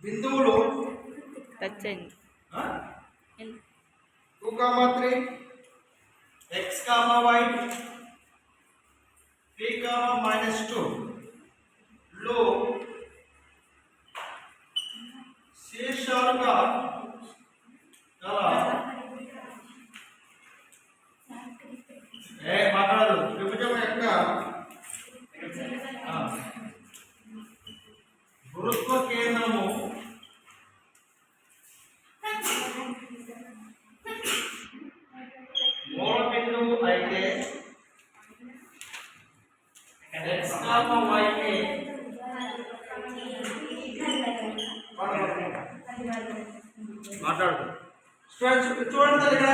బిందువులు టచ్ అయింది 2, 3 x, y 3, -2 లో శీర్షాలుగా గల మాట్లాడదు త్రిభుజం యొక్క గురుత్వ కేంద్రము మూల బిందువు అయితే x, y కి మాట్లాడు చూడండి ఇక్కడ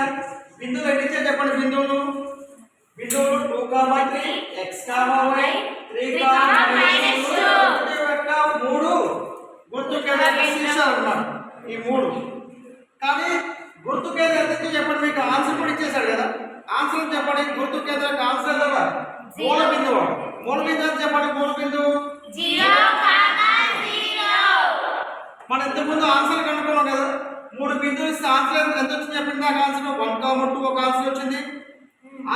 బిందువులు ఎన్ని ఇచ్చా చెప్పండి బిందువులు 2, 3 x, y 3, యొక్క 3 గుర్తు కేంద్ర శీర్షాలు అన్నమాట ఈ 3 కానీ గుర్తు కేంద్రం ఎంత చెప్పండి మీకు ఆన్సర్ కూడా ఇచ్చేసాడు కదా ఆన్సర్ చెప్పండి గుర్తు కేంద్రానికి ఆన్సర్ ఎంత మూల బిందువు అని చెప్పండి మూల బిందువు 0, 0 మనం ఇంతకుముందు ఆన్సర్ కనుక్కున్నాం కదా 3 బిందువులు ఇస్తే ఆన్సర్ ఎంత వచ్చింది చెప్పండి నాకు ఆన్సర్ 1, 2 ఒక ఆన్సర్ వచ్చింది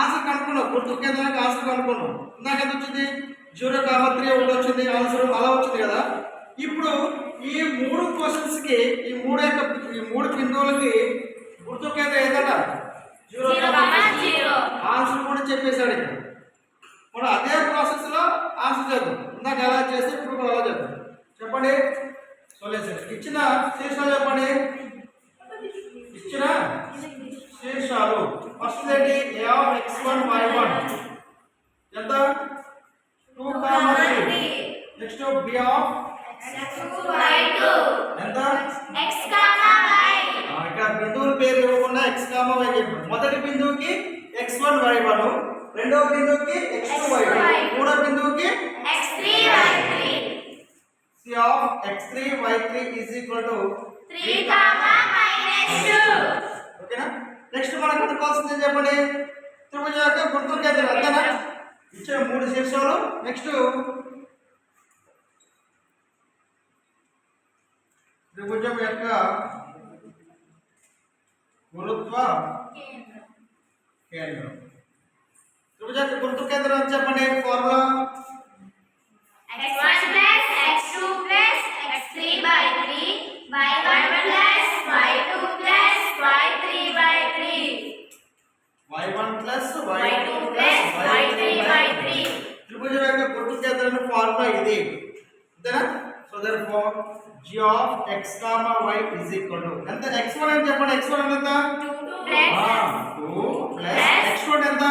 ఆన్సర్ కనుక్కున్నాం గుర్తు కేంద్రానికి ఆన్సర్ కనుక్కున్నాం ఇందాక ఎంత వచ్చింది 0, 3 ఒకటి వచ్చింది ఆన్సర్ అలా వచ్చింది కదా ఇప్పుడు ఈ 3 క్వశ్చన్స్ కి ఈ 3 బిందువులకి గుర్తు కేంద్రం ఏదట 0, 0 ఆన్సర్ కూడా చెప్పేశాడు ఇక్కడ మనం అదే ప్రాసెస్ లో ఆన్సర్ చేద్దాం ఇందాక ఎలా చేస్తే ఇప్పుడు కూడా అలా చేద్దాం చెప్పండి సొల్యూషన్ ఇచ్చిన శీర్షాలు చెప్పండి ఇచ్చిన శీర్షాలు ఫస్ట్ ఏంటి a of x1 y1 ఎంత 2, 3 next b of x2 y2 ఎంత x, y ఇక్కడ బిందువుల పేరు ఇవ్వకుండా x, y చెప్పండి మొదటి బిందువుకి x1 y1 రెండవ బిందువుకి x2 y2 మూడో బిందువుకి x3 y3 c of x3 y3 is equal to 3, -2 ఓకేనా నెక్స్ట్ మనం కనుక్కోవాల్సింది చెప్పండి త్రిభుజం యొక్క గుర్తు కేంద్రం అంతేనా ఇచ్చిన 3 శీర్షాలు నెక్స్ట్ త్రిభుజం యొక్క గురుత్వ కేంద్రం త్రిభుజం యొక్క గురుత్వ కేంద్రం అని చెప్పండి formula x1 x2 x3 y3 y1 y2 y3 y1 y2 y3 త్రిభుజం యొక్క గుర్తు కేంద్రం ఫార్ములా ఇది అంతేనా so therefore g of x, y is equal to ఎంత x1 అని చెప్పండి x1 ఎంత 2 ప్లస్ x2 ఎంత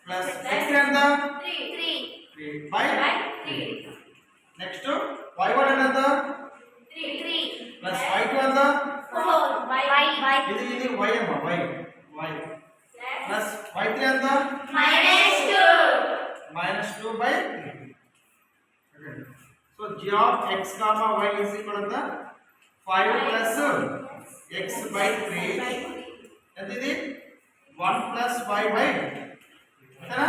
ప్లస్ x3 ఎంత 3 బై 3 నెక్స్ట్ y1 ఎంత 3 ప్లస్ y2 ఎంత 4 ఇది y అమ్మ y ప్లస్ y3 ఎంత -2 by 3 so g of x, y is equal to 5 plus x by 3 ఎంత ఇది 1 plus y by అంతేనా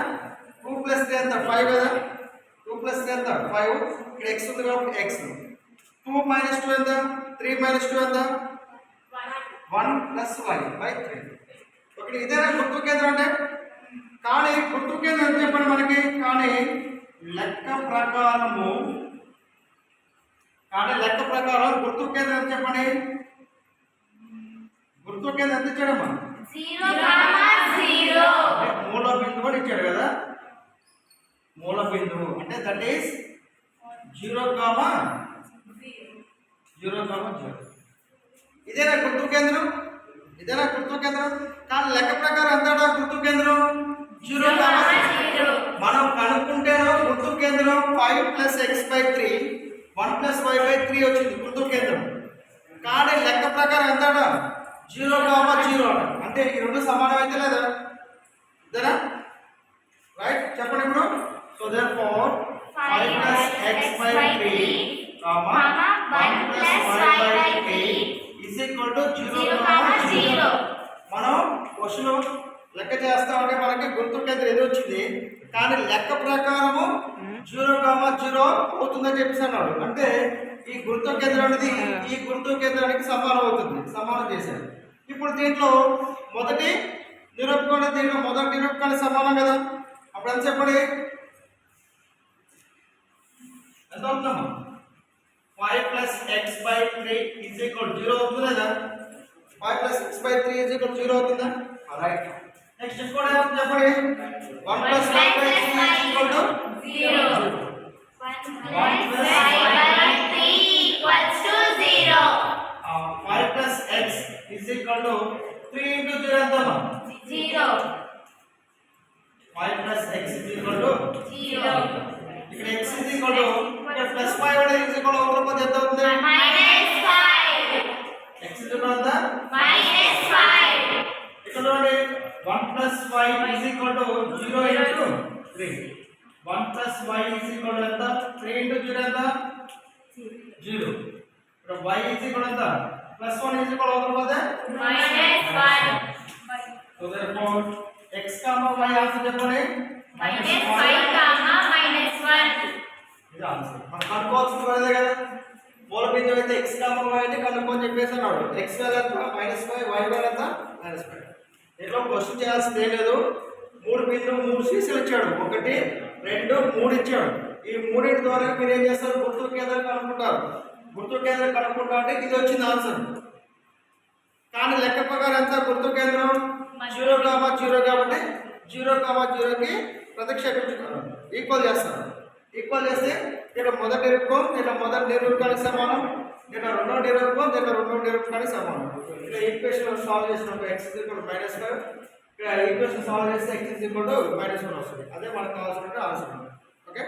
2 plus 3 ఎంత 5 కదా 2 plus 3 ఎంత 5 ఇక్కడ x ఉంది కాబట్టి x 2 minus 2 ఎంత 3 minus 2 ఎంత 1 plus y by 3 ఓకే ఇదేనా గుర్తు కేంద్రం అంటే కానీ గుర్తు కేంద్రం ఎంత చెప్పండి మనకి కానీ లెక్క ప్రకారం గుర్తు కేంద్రం ఎంత చెప్పండి గుర్తు కేంద్రం ఎంత ఇచ్చాడమ్మా 0, 0 మూల బిందువు అని ఇచ్చాడు కదా మూల బిందువు అంటే దట్ ఈస్ 0, 0 ఇదేనా గుర్తు కేంద్రం కానీ లెక్క ప్రకారం ఎంత గుర్తు కేంద్రం 0, 0 మనం కనుక్కుంటేనో గుర్తు కేంద్రం 5 plus x by 3 1 plus y by 3 వచ్చింది గుర్తు కేంద్రం కానీ లెక్క ప్రకారం ఎంత 0, 0 అంటే ఈ రెండు సమానం అయితే లేదా ఇదేనా రైట్ చెప్పండి ఇప్పుడు so therefore 5 plus x by 3 1 plus y by 3 is equal to 0, 0 మనం క్వశ్చన్ లెక్క చేస్తామంటే మనకి గుర్తు కేంద్రం ఎదురు వచ్చింది, కానీ లెక్క ప్రకారము 0,0 అవుతుందని చెప్పేసి అన్నాడు. అంటే ఈ గుర్తు కేంద్రం అనేది ఈ గుర్తు కేంద్రానికి సమానం అవుతుంది, సమానం చేశారు. ఇప్పుడు దీంట్లో మొదటి నిరూపణ, దీంట్లో మొదటి నిరూపకానికి సమానం కదా. అప్పుడు ఎంత చెప్పండి, ఎంత అవుతుందమ్మా? 5 + x/3 = 0 అవుతుంది కదా. 5 + x/3 = 0 అవుతుందా? రైట్. నెక్స్ట్ ఇంకోటి ఏమవుతుంది చెప్పండి, 1 + 1/3 = 0. 1 + 5/3 equals to 0. 5 + x = 3 × 0 ఎంతమ్మా? 0. 5 + x = 0. ఇక్కడ x ఇక్కడ +5 అనేది x అవుతుంది, ఎంత అవుతుంది? -5. x ఎంత? -5. ఇక్కడ చూడండి, 1 + y = 0 × 3. 1 + y = ఎంత? 3 × 0 ఎంత? 0. ఇక్కడ y ఎంత? +1 అవుతుంది. -1. So therefore x, y answer చెప్పండి. -5, -1. ఇది ఆన్సర్. మనం కనుక్కోవాల్సింది కూడా అదే కదా. మూల బిందువు అయితే x, y అంటే కనుక్కొని చెప్పేసి అన్నాడు. x వాల్యూ ఎంత? -5, y వాల్యూ ఎంత? -5. దీంట్లో క్వశ్చన్ చేయాల్సింది ఏం లేదు. 3 బిందువు 3 సీసీలు ఇచ్చాడు, 1 2 3 ఇచ్చాడు. ఈ మూడింటి ద్వారా మీరు ఏం చేస్తారు, గుర్తు కేంద్రం కనుక్కుంటారు. గుర్తు కేంద్రం కనుక్కుంటా అంటే ఇది వచ్చింది ఆన్సర్. కానీ లెక్క ప్రకారం ఎంత గుర్తు కేంద్రం? 0,0 కాబట్టి 0,0కి ప్రతిక్షేపించుకోవాలి, ఈక్వల్ చేస్తారు. ఈక్వల్ చేస్తే ఇక్కడ మొదటి నిరూపకం, ఇక్కడ మొదటి నిరూపకానికి సమానం, ఇక్కడ రెండో నిరూపకం, ఇక్కడ రెండో నిరూపకానికి సమానం. ఇక్కడ ఈక్వేషన్ సాల్వ్ చేసినప్పుడు x -5, ఇక్కడ ఈక్వేషన్ సాల్వ్ చేస్తే x -1 వస్తుంది. అదే మనకు కావాల్సిన ఆన్సర్. ఓకే.